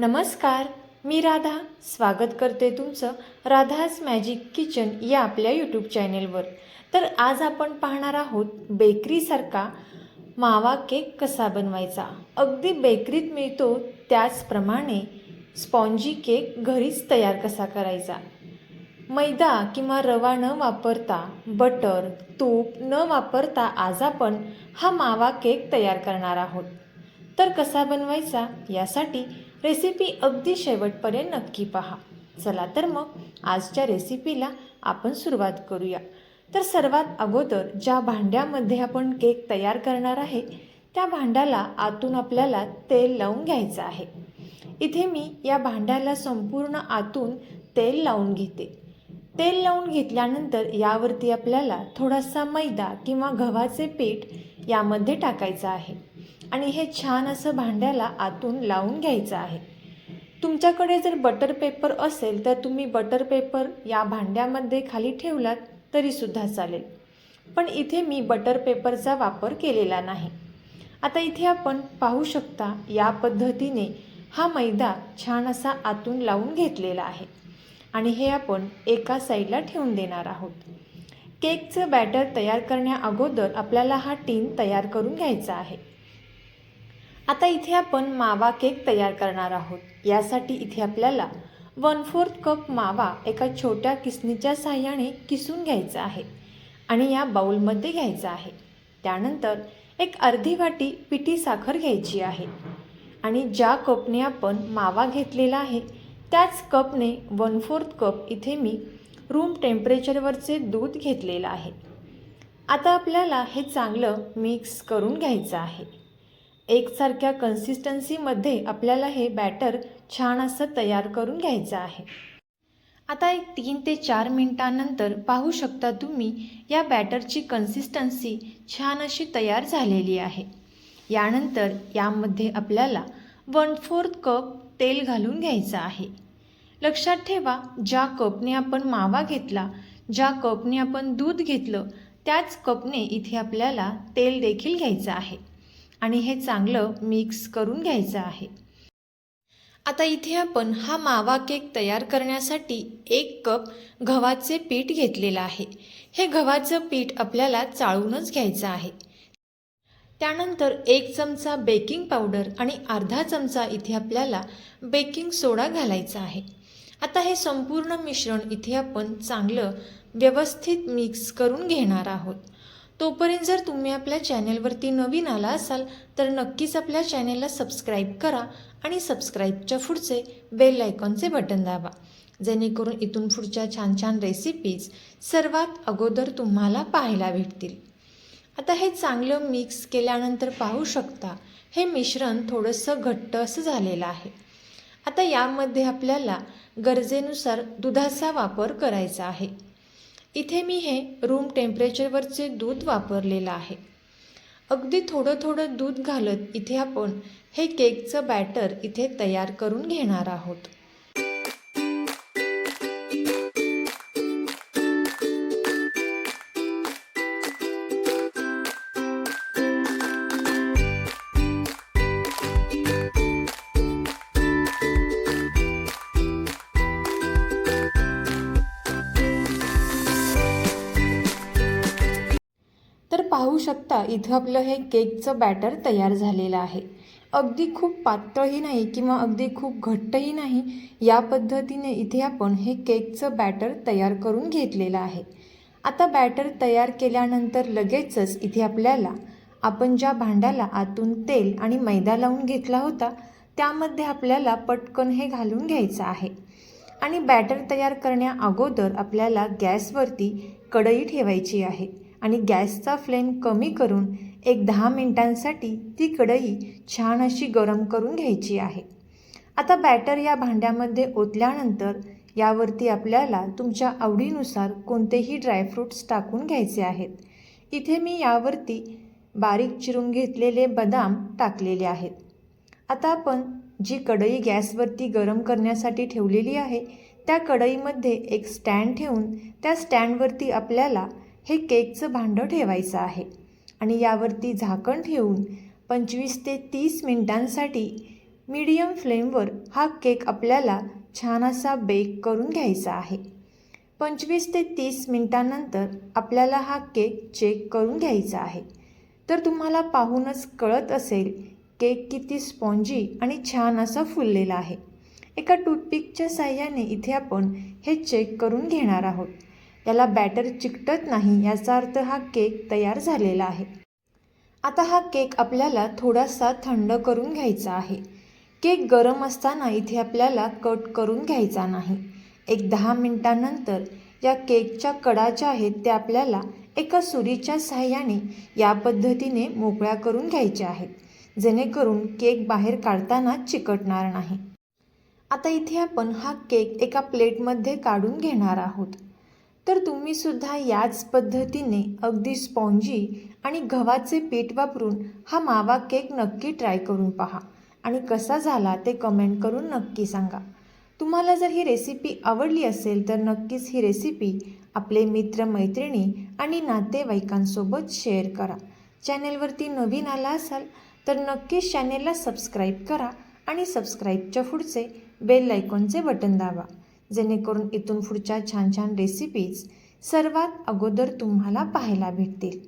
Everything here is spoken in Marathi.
नमस्कार, मी राधा स्वागत करते तुमचं राधाज मॅजिक किचन या आपल्या यूट्यूब चॅनेलवर। तर आज आपण पाहणार आहोत बेकरीसारखा मावा केक कसा बनवायचा। अगदी बेकरीत मिळतो त्याचप्रमाणे स्पॉन्जी केक घरीच तयार कसा करायचा। मैदा किंवा रवा न वापरता बटर, तूप न वापरता आज आपण हा मावा केक तयार करणार आहोत। तर कसा बनवायचा यासाठी रेसिपी अगदी शेवटपर्यंत नक्की पहा। चला तर मग आजच्या रेसिपीला आपण सुरुवात करूया। तर सर्वात अगोदर ज्या भांड्यामध्ये आपण केक तयार करणार आहे त्या भांड्याला आतून आपल्याला तेल लावून घ्यायचं आहे। इथे मी या भांड्याला संपूर्ण आतून तेल लावून घेते। तेल लावून घेतल्यानंतर यावरती आपल्याला थोडासा मैदा किंवा गव्हाचे पीठ यामध्ये टाकायचं आहे आणि हे छान असं भांड्याला आतून लावून घ्यायचं आहे। तुमच्याकडे जर बटर पेपर असेल तर तुम्ही बटर पेपर या भांड्यामध्ये खाली ठेवलात तरीसुद्धा चालेल, पण इथे मी बटर पेपरचा वापर केलेला नाही। आता इथे आपण पाहू शकता या पद्धतीने हा मैदा छान असा आतून लावून घेतलेला आहे आणि हे आपण एका साईडला ठेवून देणार आहोत। केकचं बॅटर तयार करण्याअगोदर आपल्याला हा टीन तयार करून घ्यायचा आहे। आता इथे आपण मावा केक तयार करणार आहोत। यासाठी इथे आपल्याला 1/4 कप मावा एका छोट्या किसणीच्या साहाय्याने किसून घ्यायचा आहे आणि या बाउलमध्ये घ्यायचा आहे। त्यानंतर एक अर्धी वाटी पिठी साखर घ्यायची आहे आणि ज्या कपने आपण मावा घेतलेला आहे त्याच कपने 1/4 कप इथे मी रूम टेम्परेचरवरचे दूध घेतलेलं आहे। आता आपल्याला हे चांगलं मिक्स करून घ्यायचं आहे। एकसारख्या कन्सिस्टन्सीमध्ये आपल्याला हे बॅटर छान असं तयार करून घ्यायचं आहे। आता एक 3 ते 4 मिनिटांनंतर पाहू शकता तुम्ही या बॅटरची कन्सिस्टन्सी छान अशी तयार झालेली आहे। यानंतर यामध्ये आपल्याला 1/4 कप तेल घालून घ्यायचं आहे। लक्षात ठेवा, ज्या कपने आपण मावा घेतला, ज्या कपने आपण दूध घेतलं त्याच कपने इथे आपल्याला तेल देखील घ्यायचं आहे आणि हे चांगलं मिक्स करून घ्यायचं आहे। आता इथे आपण हा मावा केक तयार करण्यासाठी 1 कप गव्हाचे पीठ घेतलेलं आहे। हे गव्हाचं पीठ आपल्याला चाळूनच घ्यायचं आहे। त्यानंतर 1 चमचा बेकिंग पावडर आणि अर्धा चमचा इथे आपल्याला बेकिंग सोडा घालायचा आहे। आता हे संपूर्ण मिश्रण इथे आपण चांगलं व्यवस्थित मिक्स करून घेणार आहोत। तोपर्यंत जर तुम्ही आपल्या चॅनेलवरती नवीन आला असाल तर नक्कीच आपल्या चॅनेलला सबस्क्राईब करा आणि सबस्क्राईबच्या पुढचे बेल आयकॉनचे बटन दाबा, जेणेकरून इथून पुढच्या छान छान रेसिपीज सर्वात अगोदर तुम्हाला पाहायला भेटतील। आता हे चांगलं मिक्स केल्यानंतर पाहू शकता हे मिश्रण थोडंसं घट्ट असं झालेलं आहे। आता यामध्ये आपल्याला गरजेनुसार दुधाचा वापर करायचा आहे। इथे मी हे रूम टेम्परेचरवरचे दूध वापरलेलं आहे। अगदी थोडं थोडं दूध घालत इथे आपण हे केकचं बॅटर इथे तयार करून घेणार आहोत। तर पाहू शकता इथं आपलं हे केकचं बॅटर तयार झालेलं आहे। अगदी खूप पातळही नाही किंवा अगदी खूप घट्टही नाही, या पद्धतीने इथे आपण हे केकचं बॅटर तयार करून घेतलेलं आहे। आता बॅटर तयार केल्यानंतर लगेचच इथे आपल्याला आपण ज्या भांड्याला आतून तेल आणि मैदा लावून घेतला होता त्यामध्ये आपल्याला पटकन हे घालून घ्यायचं आहे आणि बॅटर तयार करण्याअगोदर आपल्याला गॅसवरती कढई ठेवायची आहे आणि गॅसचा फ्लेम कमी करून एक 10 मिनिटांसाठी ती कढई छान अशी गरम करून घ्यायची आहे। आता बॅटर या भांड्यामध्ये ओतल्यानंतर यावरती आपल्याला तुमच्या आवडीनुसार कोणतेही ड्रायफ्रूट्स टाकून घ्यायचे आहेत। इथे मी यावरती बारीक चिरून घेतलेले बदाम टाकलेले आहेत। आता आपण जी कढई गॅसवरती गरम करण्यासाठी ठेवलेली आहे त्या कढईमध्ये एक स्टँड ठेवून त्या स्टँडवरती आपल्याला हे केकचं भांडं ठेवायचं आहे आणि यावरती झाकण ठेवून 25 ते 30 मिनिटांसाठी मीडियम फ्लेमवर हा केक आपल्याला छान असा बेक करून घ्यायचा आहे. 25 ते 30 मिनिटांनंतर आपल्याला हा केक चेक करून घ्यायचा आहे. तर तुम्हाला पाहूनच कळत असेल केक किती स्पॉन्जी आणि छान असा फुललेला आहे. एका टूथपिकच्या साहाय्याने इथे आपण हे चेक करून घेणार आहोत. याला बॅटर चिकटत नाही याचा अर्थ हा केक तयार झालेला आहे. आता हा केक आपल्याला थोडासा थंड करून घ्यायचा आहे. केक गरम असताना इथे आपल्याला कट करून घ्यायचा नाही. एक 10 मिनिटांनंतर या केकच्या कडा ज्या आहेत त्या आपल्याला एका सुरीच्या साहाय्याने या पद्धतीने मोकळ्या करून घ्यायच्या आहेत, जेणेकरून केक बाहेर काढताना चिकटणार नाही. आता इथे आपण हा केक एका प्लेटमध्ये काढून घेणार आहोत. तर तुम्ही सुद्धा याच पद्धतीने अगदी स्पॉन्जी आणि गव्हाचे पीठ वापरून हा मावा केक नक्की ट्राय करून पहा आणि कसा झाला ते कमेंट करून नक्की सांगा. तुम्हाला जर ही रेसिपी आवडली असेल तर नक्कीच ही रेसिपी आपले मित्रमैत्रिणी आणि नातेवाईकांसोबत शेअर करा. चॅनेलवरती नवीन आला असाल तर नक्कीच चॅनेलला सबस्क्राईब करा आणि सबस्क्राईबच्या पुढचे बेल आयकॉनचे बटन दाबा, जेणेकरून इथून पुढच्या छान छान रेसिपीज सर्वात अगोदर तुम्हाला पाहायला भेटतील.